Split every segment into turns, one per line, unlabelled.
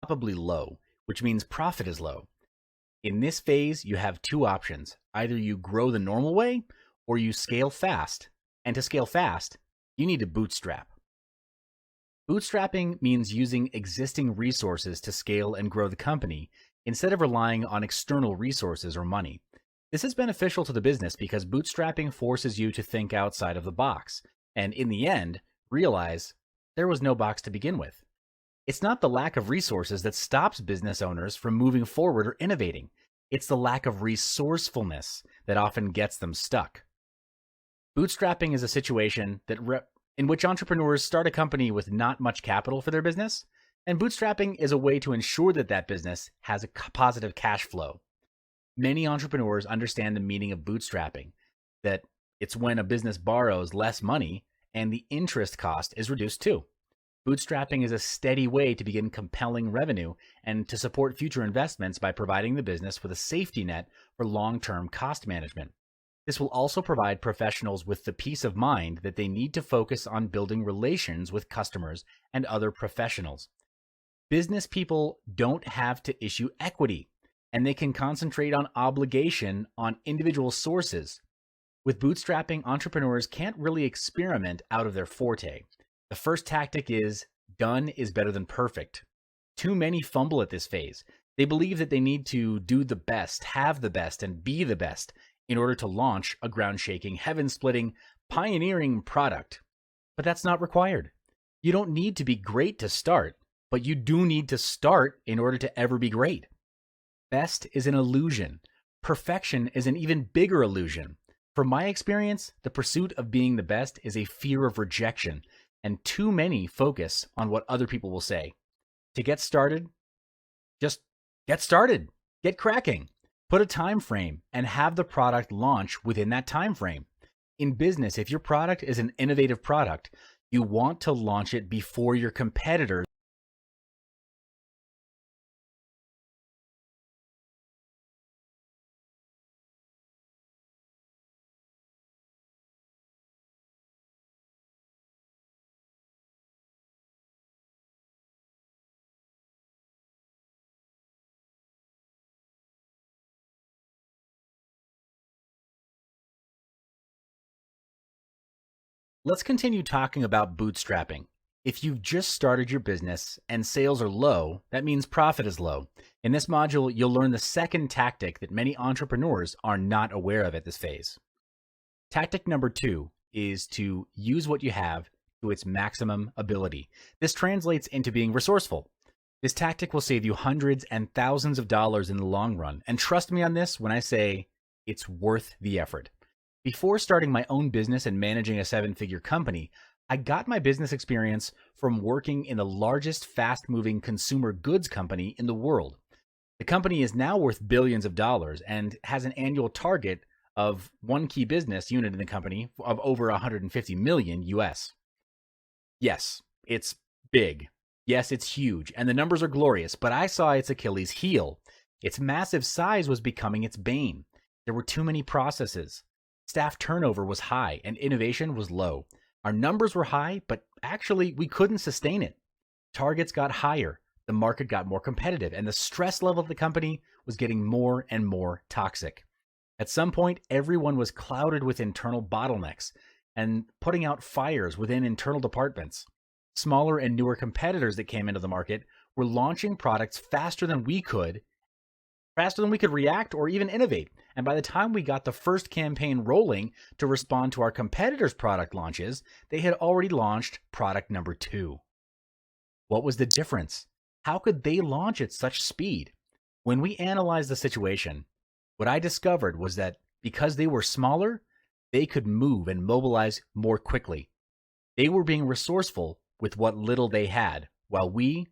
probably low, which means profit is low. In this phase, you have two options. Either you grow the normal way or you scale fast. And to scale fast, you need to bootstrap. Bootstrapping means using existing resources to scale and grow the company instead of relying on external resources or money. This is beneficial to the business because bootstrapping forces you to think outside of the box and, in the end, realize there was no box to begin with. It's not the lack of resources that stops business owners from moving forward or innovating. It's the lack of resourcefulness that often gets them stuck. Bootstrapping is a situation in which entrepreneurs start a company with not much capital for their business, and bootstrapping is a way to ensure that that business has a positive cash flow. Many entrepreneurs understand the meaning of bootstrapping, that it's when a business borrows less money and the interest cost is reduced too. Bootstrapping is a steady way to begin compelling revenue and to support future investments by providing the business with a safety net for long-term cost management. This will also provide professionals with the peace of mind that they need to focus on building relations with customers and other professionals. Business people don't have to issue equity, and they can concentrate on obligation on individual sources. With bootstrapping, entrepreneurs can't really experiment out of their forte. The first tactic is done is better than perfect. Too many fumble at this phase. They believe that they need to do the best, have the best, and be the best in order to launch a ground-shaking, heaven-splitting, pioneering product. But that's not required. You don't need to be great to start, but you do need to start in order to ever be great. Best is an illusion. Perfection is an even bigger illusion. From my experience, the pursuit of being the best is a fear of rejection, and too many focus on what other people will say. To get started, just get started. Get cracking. Put a time frame and have the product launch within that time frame. In business, if your product is an innovative product, you want to launch it before your competitors. Let's continue talking about bootstrapping. If you've just started your business and sales are low, that means profit is low. In this module, you'll learn the second tactic that many entrepreneurs are not aware of at this phase. Tactic number 2 is to use what you have to its maximum ability. This translates into being resourceful. This tactic will save you hundreds and thousands of dollars in the long run. And trust me on this when I say it's worth the effort. Before starting my own business and managing a 7-figure company, I got my business experience from working in the largest fast-moving consumer goods company in the world. The company is now worth billions of dollars and has an annual target of one key business unit in the company of over 150 million US. Yes, it's big. Yes, it's huge, and the numbers are glorious, but I saw its Achilles heel. Its massive size was becoming its bane. There were too many processes. Staff turnover was high and innovation was low. Our numbers were high, but actually we couldn't sustain it. Targets got higher, the market got more competitive, and the stress level of the company was getting more and more toxic. At some point, everyone was clouded with internal bottlenecks and putting out fires within internal departments. Smaller and newer competitors that came into the market were launching products faster than we could react or even innovate. And by the time we got the first campaign rolling to respond to our competitors' product launches, they had already launched product number 2. What was the difference? How could they launch at such speed? When we analyzed the situation, what I discovered was that because they were smaller, they could move and mobilize more quickly. They were being resourceful with what little they had, while we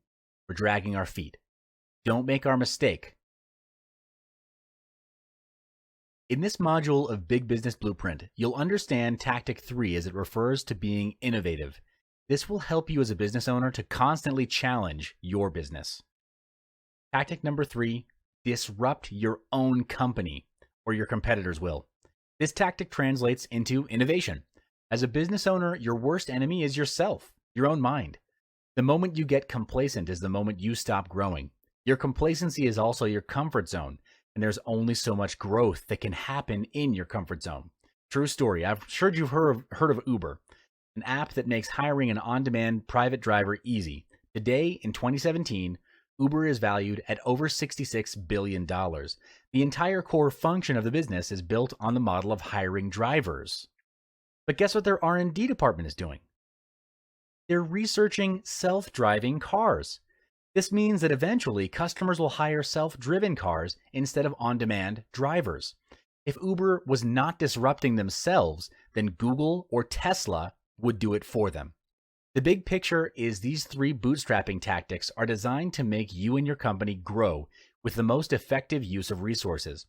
were dragging our feet. Don't make our mistake. In this module of Big Business Blueprint, you'll understand Tactic 3 as it refers to being innovative. This will help you as a business owner to constantly challenge your business. Tactic number 3, disrupt your own company, or your competitors will. This tactic translates into innovation. As a business owner, your worst enemy is yourself, your own mind. The moment you get complacent is the moment you stop growing. Your complacency is also your comfort zone, and there's only so much growth that can happen in your comfort zone. True story. I've sure you've heard of Uber, an app that makes hiring an on-demand private driver easy. Today, in 2017, Uber is valued at over $66 billion. The entire core function of the business is built on the model of hiring drivers. But guess what their R&D department is doing? They're researching self-driving cars. This means that eventually customers will hire self-driven cars instead of on-demand drivers. If Uber was not disrupting themselves, then Google or Tesla would do it for them. The big picture is these three bootstrapping tactics are designed to make you and your company grow with the most effective use of resources.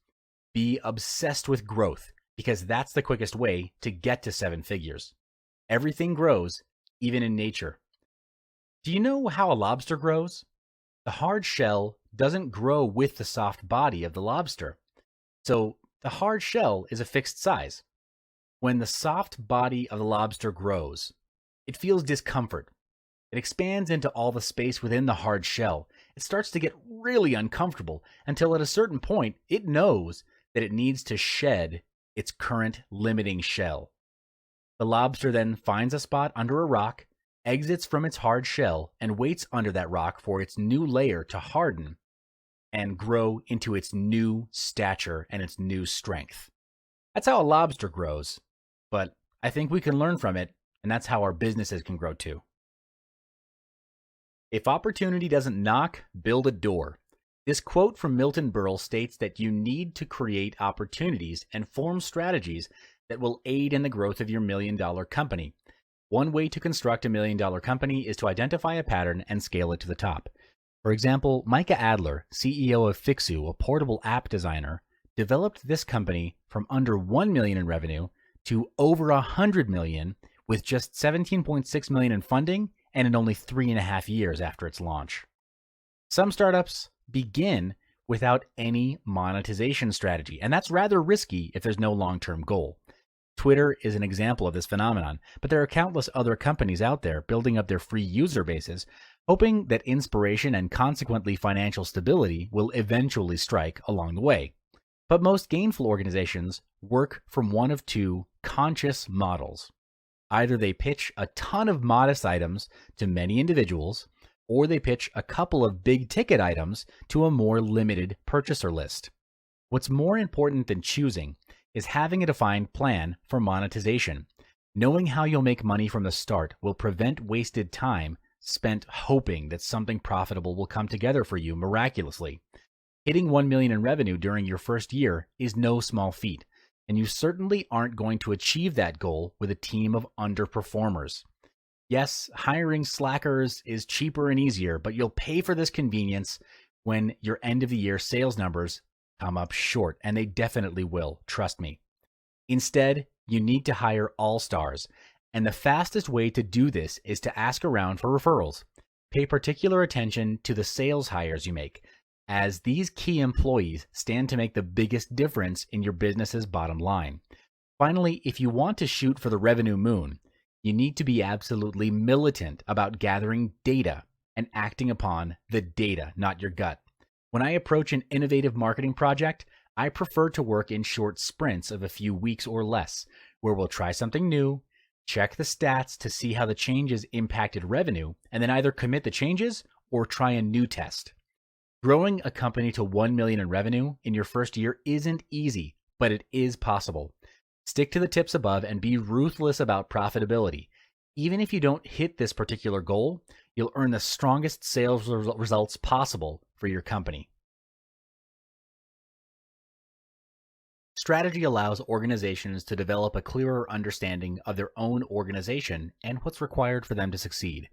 Be obsessed with growth because that's the quickest way to get to 7 figures. Everything grows, even in nature. Do you know how a lobster grows? The hard shell doesn't grow with the soft body of the lobster. So the hard shell is a fixed size. When the soft body of the lobster grows, it feels discomfort. It expands into all the space within the hard shell. It starts to get really uncomfortable until at a certain point, it knows that it needs to shed its current limiting shell. The lobster then finds a spot under a rock, exits from its hard shell, and waits under that rock for its new layer to harden and grow into its new stature and its new strength. That's how a lobster grows, but I think we can learn from it, and that's how our businesses can grow too. If opportunity doesn't knock, build a door. This quote from Milton Berle states that you need to create opportunities and form strategies that will aid in the growth of your $1 million company. One way to construct a $1 million company is to identify a pattern and scale it to the top. For example, Micah Adler, CEO of Fixu, a portable app designer, developed this company from under $1 million in revenue to over $100 million with just $17.6 million in funding and in only 3.5 years after its launch. Some startups begin without any monetization strategy, and that's rather risky if there's no long-term goal. Twitter is an example of this phenomenon, but there are countless other companies out there building up their free user bases, hoping that inspiration and consequently financial stability will eventually strike along the way. But most gainful organizations work from one of two conscious models. Either they pitch a ton of modest items to many individuals, or they pitch a couple of big ticket items to a more limited purchaser list. What's more important than choosing is having a defined plan for monetization. Knowing how you'll make money from the start will prevent wasted time spent hoping that something profitable will come together for you miraculously. Hitting $1 million in revenue during your first year is no small feat, and you certainly aren't going to achieve that goal with a team of underperformers. Yes, hiring slackers is cheaper and easier, but you'll pay for this convenience when your end of the year sales numbers come up short, and they definitely will, trust me. Instead, you need to hire all-stars, and the fastest way to do this is to ask around for referrals. Pay particular attention to the sales hires you make, as these key employees stand to make the biggest difference in your business's bottom line. Finally, if you want to shoot for the revenue moon, you need to be absolutely militant about gathering data and acting upon the data, not your gut. When I approach an innovative marketing project, I prefer to work in short sprints of a few weeks or less, where we'll try something new, check the stats to see how the changes impacted revenue, and then either commit the changes or try a new test. Growing a company to $1 million in revenue in your first year isn't easy, but it is possible. Stick to the tips above and be ruthless about profitability. Even if you don't hit this particular goal, you'll earn the strongest sales results possible for your company. Strategy allows organizations to develop a clearer understanding of their own organization and what's required for them to succeed.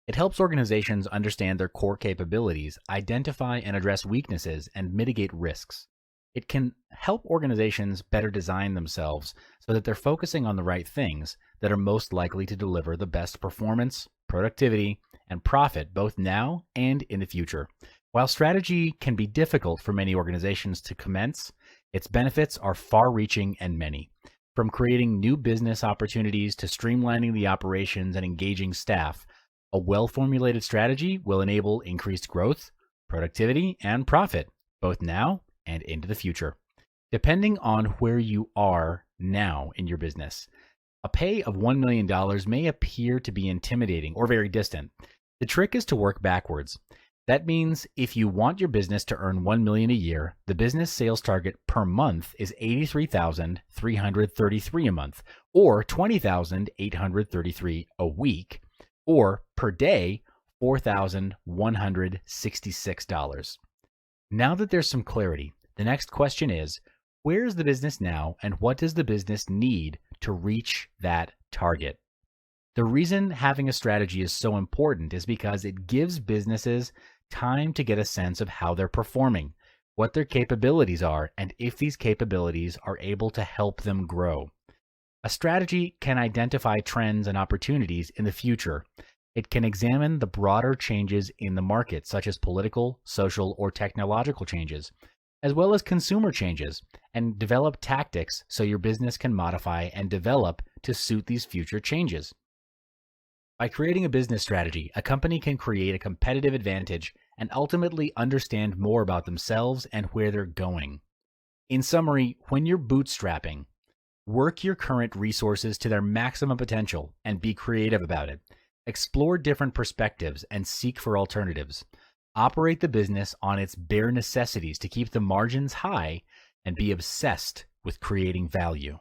It helps organizations understand their core capabilities, identify and address weaknesses, and mitigate risks. It can help organizations better design themselves so that they're focusing on the right things that are most likely to deliver the best performance, productivity, and profit both now and in the future. While strategy can be difficult for many organizations to commence, its benefits are far-reaching and many. From creating new business opportunities to streamlining the operations and engaging staff, A well-formulated strategy will enable increased growth, productivity, and profit, both now and into the future. Depending on where you are now in your business, a pay of $1 million may appear to be intimidating or very distant. The trick is to work backwards. That means if you want your business to earn $1 million a year, the business sales target per month is $83,333 a month, or $20,833 a week, or per day, $4,166. Now that there's some clarity, the next question is, where is the business now and what does the business need to reach that target? The reason having a strategy is so important is because it gives businesses time to get a sense of how they're performing, what their capabilities are, and if these capabilities are able to help them grow. A strategy can identify trends and opportunities in the future. It can examine the broader changes in the market, such as political, social, or technological changes, as well as consumer changes, and develop tactics so your business can modify and develop to suit these future changes. By creating a business strategy, a company can create a competitive advantage and ultimately understand more about themselves and where they're going. In summary, when you're bootstrapping, work your current resources to their maximum potential and be creative about it. Explore different perspectives and seek for alternatives. Operate the business on its bare necessities to keep the margins high and be obsessed with creating value.